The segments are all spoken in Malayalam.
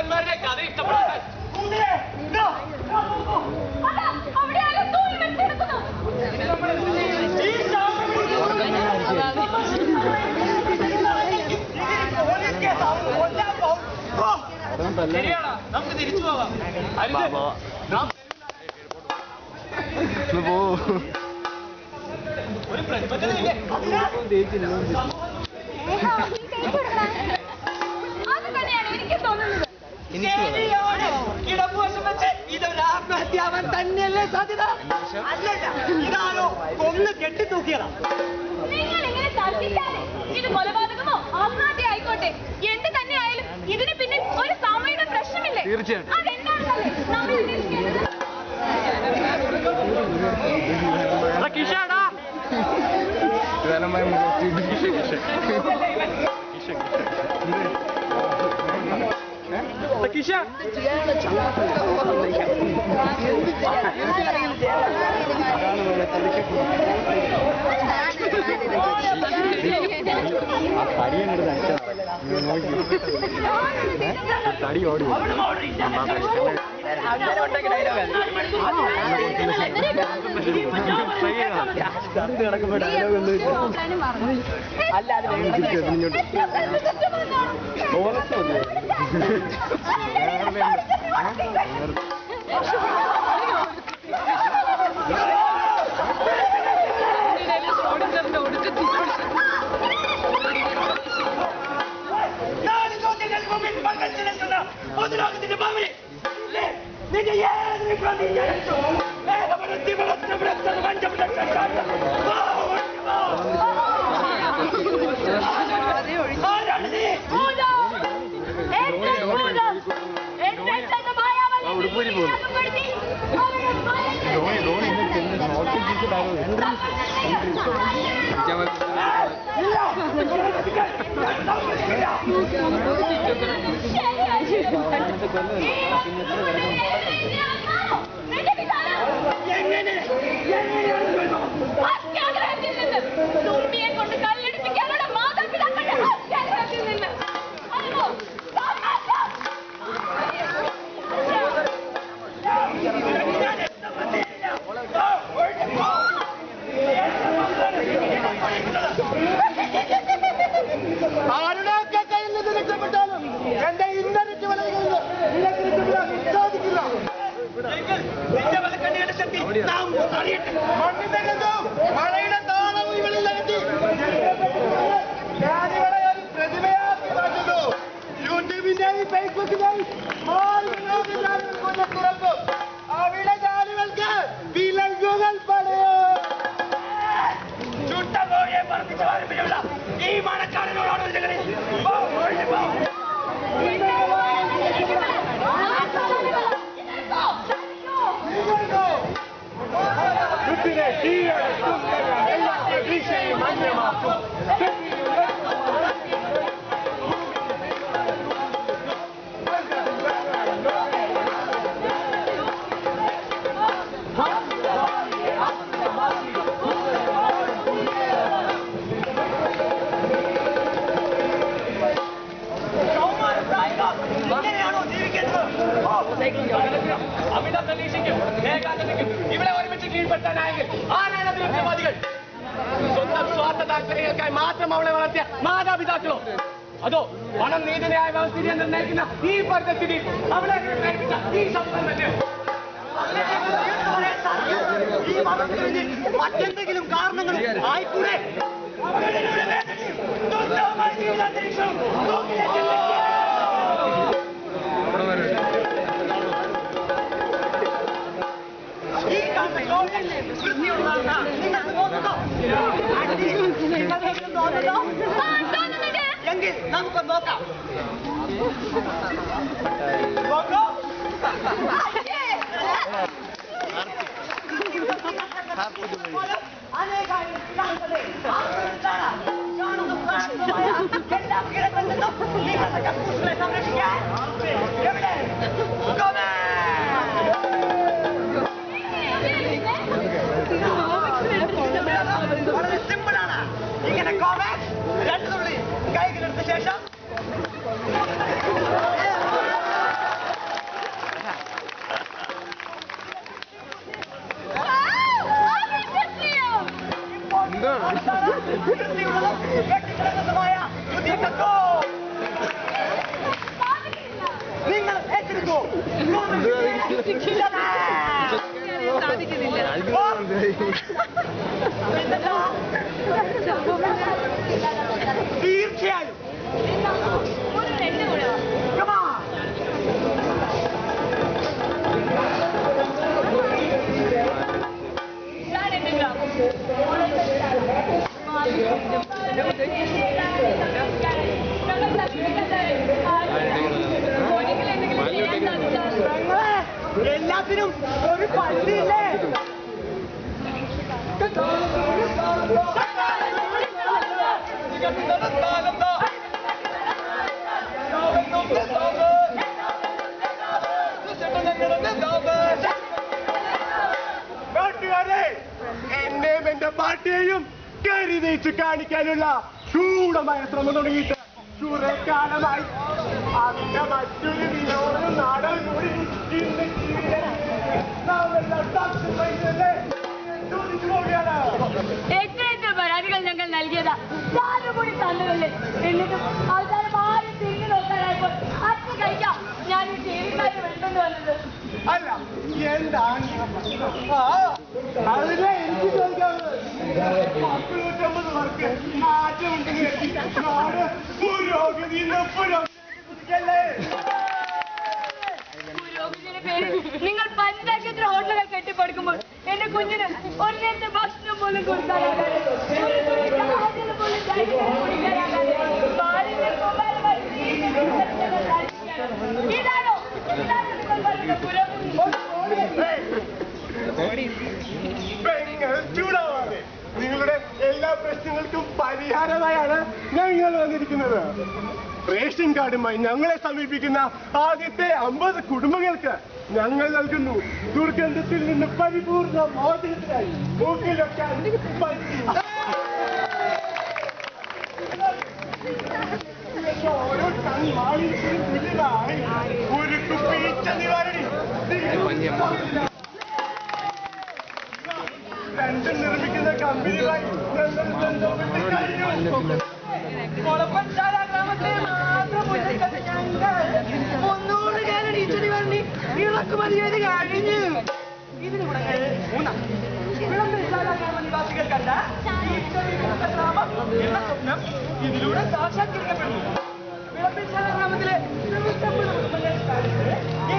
ഭ്രാന്തന്മാരുടെ കഥ ഇഷ്ടപ്പെടാൻ ശരിയാണോ? നമുക്ക് തിരിച്ചു പോവാം. ഒരു പ്രതിബദ്ധതയില്ലേ? ഇടതുവശം വെച്ച് ഇതൊരു ആത്മഹത്യാവാൻ തന്നെയല്ലേ സാധ്യത? അല്ലല്ല, ഇതാരോ കൊന്ന് കെട്ടിത്തൂക്കിയതാ. നിങ്ങൾ ഇങ്ങനെ തർക്കിക്കാതെ ഇത് കൊലപാതകമോ ആത്മഹത്യ ആയിക്കോട്ടെ എന്ത് തന്നെ ആയാലും ഇതിന് പിന്നിൽ ഒരു സാമൂഹിക പ്രശ്നമില്ലേ? അതെന്താണെന്നല്ലേ നമ്മൾ അന്വേഷിക്കേണ്ടത്. തടി ഓടി കിടക്കുമ്പോ ഡയലോഗ് തുമ്പിയെ കൊണ്ട് കല്ലെടുപ്പിക്കാനുള്ള മാതാപിതാക്കളുടെ അത്യാഗ്രഹത്തിൽ നിന്ന് ആരുടെയൊക്കെ കയ്യിൽ നിന്ന് രക്ഷപ്പെട്ടാലും എന്റെ ഇന്റർനെറ്റ് വലകളിൽ സാധിക്കില്ല. നിന്റെ വലക്കണ്ണിയുടെ ശക്തി നാം അറിയട്ടെ. മണ്ണിന്റെ ഗന്ധവും മഴയുടെ താളവും ഇവളിൽ അകറ്റി ഞാനിവിടെ ഒരു പ്രതിഭയാക്കി മാറ്റുന്നു. യൂട്യൂബിന്റെയും ഫേസ്ബുക്കിന്റെയും തുറക്കും. അവിടെ ജാലികൾക്ക് വിലങ്ങുകൾ പടയോ. ചുട്ടപോയെ പറപ്പിച്ച വാരപ്പിലുള്ള ഈ മണക്കാരനോടാണ് എല്ലാ പ്രതീക്ഷയും മന്യമാക്കും. അമിത പ്രതീക്ഷയ്ക്കും ഏകാന്തതയ്ക്കും ഇവിടെ ഒരുമിച്ച് കീഴ്പ്പെടുത്താനായെങ്കിൽ ആരാണ് അതിർത്തിവാദികൾ? സ്വന്തം സ്വാർത്ഥ താല്പര്യങ്ങൾക്കായി മാത്രം അവളെ വളർത്തിയ മാതാപിതാക്കളോ? അതോ പണം നീതിന്യായ വ്യവസ്ഥിതിയെ നിർണ്ണയിക്കുന്ന ഈ പരിസ്ഥിതി അവളെ പ്രേരിപ്പിച്ച ഈ ശബ്ദം തന്നെയോ? ഈ മതത്തിന് മറ്റെന്തെങ്കിലും കാരണങ്ങളും ആയിക്കൂടെ? എങ്കിൽ നമുക്ക് നോക്കാം. വളരെ സിമ്പിളാണ്. ഇങ്ങനെ കോമാക്സ് 2 തുള്ളി കൈകിലെടുത്ത ശേഷം എല്ലാത്തിനും ഒരു പള്ളിയില്ലേ? നാട്ടുകാരെ, എന്നെയും എന്റെ പാർട്ടിയെയും കരി തേച്ച് കാണിക്കാനുള്ള ക്രൂരമായ ശ്രമം തുടങ്ങിയിട്ട് കുറെ കാലമായി. അതിന്റെ മറ്റൊരു വിനോദ നാടകം കൂടി ഇന്ന് എത്ര പരാതികൾ ഞങ്ങൾ നൽകിയതാ, കൂടി തന്നുകളെ. എന്നിട്ടും ആൾക്കാർ മാറി തിരിഞ്ഞു നോക്കാനായപ്പോൾ അച്ഛ കഴിക്കാം ഞാൻ ഈ ജീവിതക്കാരെ വിളിക്കൊണ്ട് വന്നത്. അല്ല, എന്താണ് അതിനെ എനിക്ക് ചോദിക്കാവുന്നത്? 150 പേർക്ക് മാറ്റമുണ്ടെങ്കിൽ നാട് പുരോഗതിയുടെ പുരോഗതിയല്ലേ? പുരോഗതിയുടെ പേരിൽ നിങ്ങൾ പഞ്ചനക്ഷത്ര ഹോട്ടലുകൾ കെട്ടിപ്പടുക്കുമ്പോൾ എന്റെ കുഞ്ഞിന് ഒരു നേരത്തെ ഭക്ഷണം പോലും കൊടുക്കാനാകാതെ, ഒരു തുള്ളി ചായത്തിന് പോലും കുടിക്കാനാകാതെ ഇതാണോ നിങ്ങൾ പറയുന്ന പുരോഗതി? ചൂടാവാതെ നിങ്ങളുടെ എല്ലാ പ്രശ്നങ്ങൾക്കും പരിഹാരമായാണ് ഞങ്ങൾ വന്നിരിക്കുന്നത്. റേഷൻ കാർഡുമായി ഞങ്ങളെ സമീപിക്കുന്ന ആദ്യത്തെ 50 കുടുംബങ്ങൾക്ക് ഞങ്ങൾ നൽകുന്നു ദുർഗന്ധത്തിൽ നിന്ന് പരിപൂർണ മോചനത്തിനായി മൂക്കിലൊക്കെ ഓരോ ഒരു കുപ്പീച്ച നിവാരണി രണ്ടും നിർമ്മിക്കുന്ന കമ്പനിയുമായി കൊളപ്പൻചാല ഗ്രാമത്തിലെ മാത്രം ഒന്നുകൂടി ഞാൻ ടീച്ചറി പറഞ്ഞ് ഇറക്കുമതി ചെയ്ത് കഴിഞ്ഞു. ഇതിന് കൂടെ വിളംബരശാല ഗ്രാമ നിവാസികൾ കണ്ട ഗ്രാമം എന്ന സ്വപ്നം ഇതിലൂടെ സാക്ഷാത്കരിക്കപ്പെടുന്നു. വിളംബരശാല ഗ്രാമത്തിലെ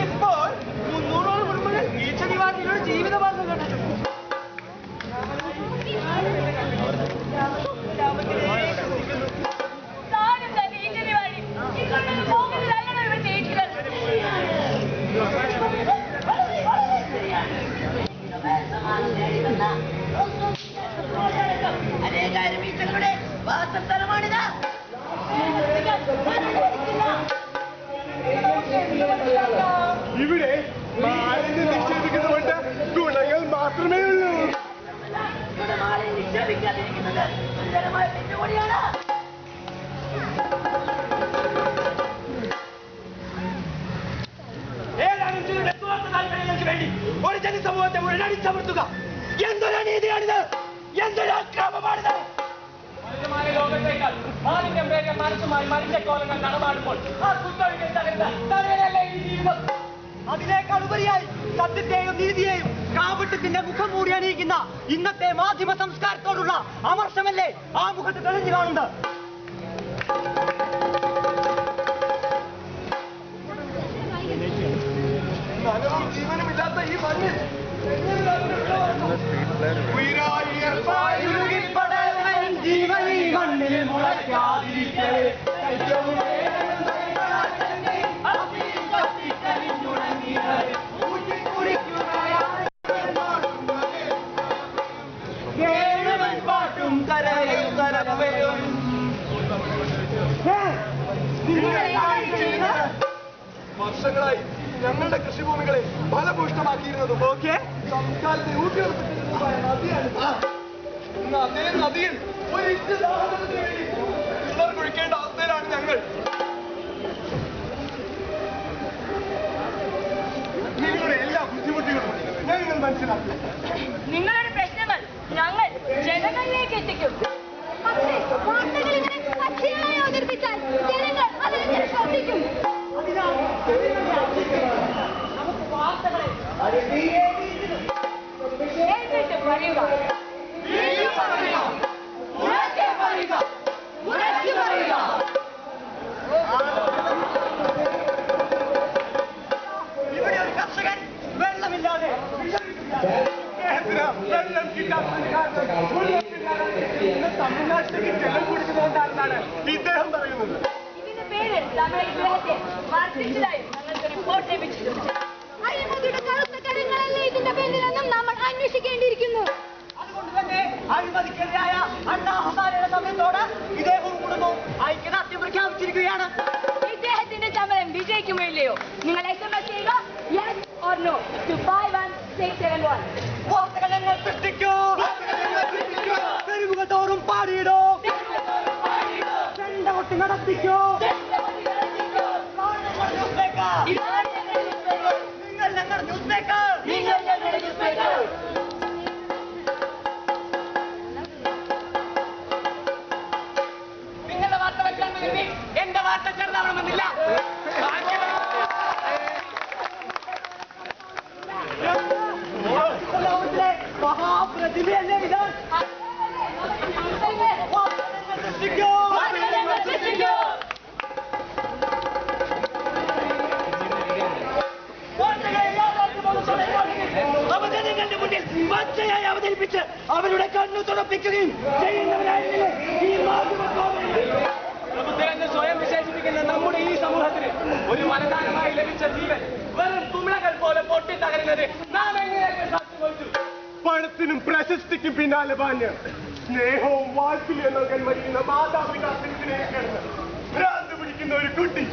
ഇപ്പോൾ 300 കുടുംബങ്ങൾ ഈച്ചടിവാസികളുടെ ജീവിതമാർഗം കണ്ടിട്ടുണ്ട്. അനേകായിരം ഈച്ചകളുടെ വാസസ്ഥലമാണിത്. ഇവിടെ മാലിന്യം നിക്ഷേപിക്കുന്നതുകൊണ്ട് ഗുണങ്ങൾ മാത്രമേ ഉള്ളൂ. നിക്ഷേപിക്കാതിരിക്കുന്നത് സുന്ദരമായ പിന്നുകൂടിയാണ്. വേണ്ടി ഒരു ജനസമൂഹത്തെ മുഴുവൻ അടിച്ചമർത്തുക എന്തൊരു അനീതിയാണിത്, എന്തൊരു അക്രമമാണിത്. ലോകത്തേക്കാൾ മാലിന്യം വേഗം മനസ്സുമായി മനുഷ്യക്കോലങ്ങൾ നടമാടുമ്പോൾ ആ കുറ്റൊഴികൾ തകരുന്നല്ലേ ഈ ജീവിതം. അതിനേക്കാൾ ഉപരിയായി സത്യത്തെയും നീതിയെയും കാപട്യത്തിന്റെ മുഖം മൂടി അണിയിക്കുന്ന ഇന്നത്തെ മാധ്യമ സംസ്കാരത്തോടുള്ള അമർഷമല്ലേ ആ മുഖത്ത് തെളിഞ്ഞു കാണുന്നത്. ജീവനുമില്ലാത്ത ഈ മണ്ണിൽ ജീവനീ മണ്ണിൽ മുളയ്ക്കാതിരിക്കേ പാട്ടും കരയും കരവയും വർഷങ്ങളായി ഞങ്ങളുടെ കൃഷിഭൂമികളെ ഫലഭൂഷ്ടമാക്കിയിരുന്നതും ഒക്കെ സംസ്കാരത്തെ ഊട്ടിയുറപ്പിച്ചിരുന്നതുമായ നദിയാണ്. ഇന്ന് അതേ നദിയിൽ ഒരു ഇഞ്ച് ദാഹജലത്തിന് വേണ്ടി കിണർ കുഴിക്കേണ്ട അവസ്ഥയിലാണ് ഞങ്ങൾ. നിങ്ങളുടെ എല്ലാ ബുദ്ധിമുട്ടുകളും ഞങ്ങൾ മനസ്സിലാക്കും. നിങ്ങളുടെ പ്രശ്നങ്ങൾ ഞങ്ങൾ ജനങ്ങളിലേക്ക് എത്തിക്കും. പക്ഷേ വാർത്തകൾ ഇങ്ങനെ അക്ഷരമായി അവതരിപ്പിച്ചാൽ ജനങ്ങൾ അതിനെ ശ്രദ്ധിക്കും. നമുക്ക് വാർത്തകളെ എന്നിട്ട് പറയുക, ഇവിടെ ഒരു കർഷകൻ വെള്ളമില്ലാതെ വെള്ളം തമിഴ്നാട്ടിലേക്ക് ജലം കുടിക്കുന്നതുകൊണ്ടാണെന്നാണ് ഇദ്ദേഹം പറയുന്നത്. ഇതിന്റെ പേര് തമിഴ് ഗ്രഹത്തെ വർദ്ധിച്ചതായും ഞങ്ങൾക്ക് റിപ്പോർട്ട് ലഭിച്ചിട്ടുണ്ട്. അഴിമതിയുടെ കറുത്ത കരങ്ങൾ ഇതിന്റെ പിന്നിലെന്നും നമ്മൾ അന്വേഷിക്കേണ്ടിയിരിക്കുന്നു. അതുകൊണ്ട് തന്നെ അഴിമതിക്കെതിരായ അണ്ണാ ഹസാരയുടെ സമയത്തോട് ഇദ്ദേഹവും കുടുംബവും ഐക്യദാർഢ്യം പ്രഖ്യാപിച്ചിരിക്കുകയാണ്. ഇദ്ദേഹത്തിന്റെ സമരം വിജയിക്കുമോ ഇല്ലയോ? നിങ്ങൾ SMS ചെയ്യുക yes or no to 51671. വാർത്തകൾ ഞങ്ങൾ സൃഷ്ടിക്കൂ, തെരുവുകൾ തോറും പാടിയിടൂ, ചെണ്ടകൊട്ടി നടത്തിക്കൂ. നിങ്ങൾ ഞങ്ങളുടെ ന്യൂസ് മേക്കർ. നിങ്ങളുടെ വാർത്ത വെക്കാന്ന് കരുതി എന്റെ വാർത്ത ചെറുതാവണമെന്നില്ല. ലോകത്തിലെ മഹാപ്രതിഭയല്ലേ ഇത്? സൃഷ്ടിക്കൂ. അവജനങ്ങളുടെ മുന്നിൽ പച്ചയായി അവതരിപ്പിച്ച് അവരുടെ കണ്ണു തുറപ്പിക്കുകയും ചെയ്യുന്നവരായിരുന്നില്ലേ ഈ പ്രബുദ്ധരെന്ന് സ്വയം വിശേഷിപ്പിക്കുന്ന നമ്മുടെ ഈ സമൂഹത്തിന് ഒരു വരദാനമായി ലഭിച്ച ജീവൻ വെറും കുമിളകൾ പോലെ പൊട്ടിത്തകരുന്നത് നാം എങ്ങനെയൊക്കെ സാക്ഷി വഹിച്ചു? പണത്തിനും പ്രശസ്തിക്കും പിന്നാലെ പാഞ്ഞ് സ്നേഹവും വാത്സല്യം നൽകാൻ മരിക്കുന്ന മാതാപിതാക്കൾക്കിടയിലേക്ക് ഭ്രാന്ത് പിടിക്കുന്ന ഒരു കുട്ടി.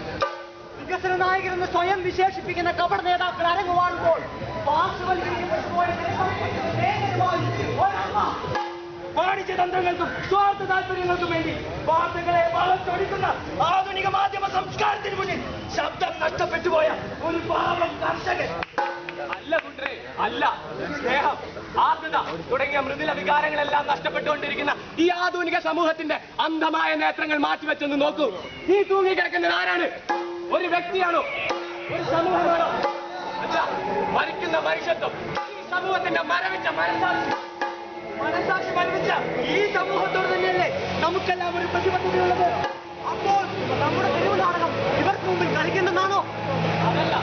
വികസന നായകരെന്ന് സ്വയം വിശേഷിപ്പിക്കുന്ന കപട നേതാക്കൾ അരങ്ങുവാഴുമ്പോൾ വാണിജ്യ തന്ത്രങ്ങൾക്കും സ്വാർത്ഥ താല്പര്യങ്ങൾക്കും വേണ്ടി വാർത്തകളെ വളച്ചൊടിക്കുന്ന ആധുനിക മാധ്യമ സംസ്കാരത്തിന് മുന്നിൽ ശബ്ദം നഷ്ടപ്പെട്ടുപോയ ഒരു പാവം കർഷകൻ. അല്ല കുട്ടരെ, അല്ല. സ്നേഹം, ആർദ്രത തുടങ്ങിയ മൃദുല വികാരങ്ങളെല്ലാം നഷ്ടപ്പെട്ടുകൊണ്ടിരിക്കുന്ന ഈ ആധുനിക സമൂഹത്തിന്റെ അന്ധമായ നേത്രങ്ങൾ മാറ്റിവെച്ചൊന്ന് നോക്കൂ. ഈ തൂങ്ങിക്കിടക്കുന്നത് ആരാണ്? ഒരു വ്യക്തിയാണോ? ഒരു സമൂഹമാണോ? അല്ല, മരിക്കുന്ന മനുഷ്യത്വം. ഈ സമൂഹത്തിന്റെ മരവിച്ച മനസാക്ഷി മരവിച്ച ഈ സമൂഹത്തോട് തന്നെയല്ലേ നമുക്കെല്ലാം ഒരു പ്രതിബദ്ധതയുള്ളത്? അപ്പോൾ നമ്മുടെ തെരുവ് നാടകം ഇവർക്ക് മുമ്പിൽ കളിക്കേണ്ടെന്നാണോ? അതല്ല,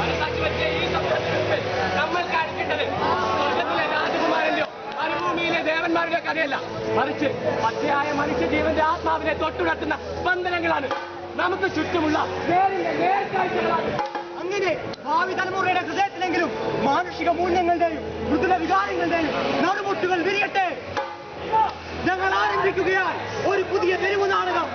മനസാക്ഷി വെച്ച ഈ സമൂഹത്തിന് മുമ്പിൽ നമ്മൾ കാണിക്കേണ്ടത് സ്വർഗത്തിലെ രാജകുമാരന്റെയോ മരുഭൂമിയിലെ ദേവന്മാരുടെ കഥയല്ല, മറിച്ച് പച്ചയായ മനുഷ്യ ജീവന്റെ ആത്മാവിനെ തൊട്ടുണർത്തുന്ന സ്പന്ദനങ്ങളാണ്. നമുക്ക് ചുറ്റുമുള്ള നേരിന്റെ നേർക്കാഴ്ചകളാണ്. അങ്ങനെ ഭാവി തലമുറയുടെ ഹൃദയത്തിലെങ്കിലും മാനുഷിക മൂല്യങ്ങളുടെയും മൃദുല വികാരങ്ങളുടെയും നടുമുട്ടുകൾ വിരിയട്ടെ. ഞങ്ങൾ ആരംഭിക്കുകയാൽ ഒരു പുതിയ തെരുവ് നാടകം.